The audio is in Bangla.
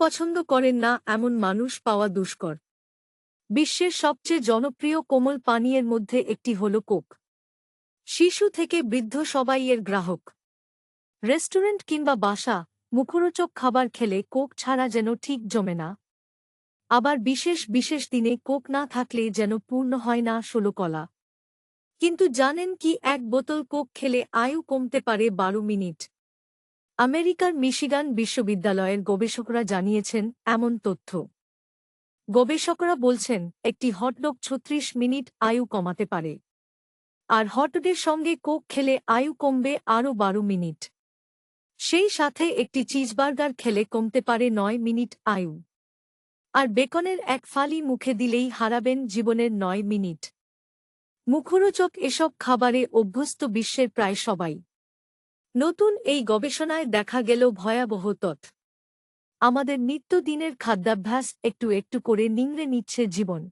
পছন্দ করেন না এমন মানুষ পাওয়া দুষ্কর। বিশ্বের সবচেয়ে জনপ্রিয় কোমল পানীয়ের মধ্যে একটি হল কোক। শিশু থেকে বৃদ্ধ সবাই এর গ্রাহক। রেস্টুরেন্ট কিংবা বাসা, মুখরোচক খাবার খেলে কোক ছাড়া যেন ঠিক জমে না। আবার বিশেষ বিশেষ দিনে কোক না থাকলে যেন পূর্ণ হয় না ষোলকলা। কিন্তু জানেন কি, এক বোতল কোক খেলে আয়ু কমতে পারে ১২ মিনিট। আমেরিকার মিশিগান বিশ্ববিদ্যালয়ের গবেষকরা জানিয়েছেন এমন তথ্য। গবেষকরা বলছেন একটি হটডগ ৩৬ মিনিট আয়ু কমাতে পারে। আর হটডগের সঙ্গে কোক খেলে আয়ু কমবে আরও ১২ মিনিট। সেই সাথে একটি চিজবার্গার খেলে কমতে পারে ৯ মিনিট আয়ু। আর বেকনের এক ফালি মুখে দিলেই হারাবেন জীবনের ৯ মিনিট। মুখরোচক এসব খাবারে অভ্যস্ত বিশ্বের প্রায় সবাই। নতুন এই গবেষণায় দেখা গেল ভয়াবহ তথ্য। আমাদের নিত্যদিনের খাদ্যাভ্যাস একটু একটু করে নিংড়ে নিচ্ছে জীবন।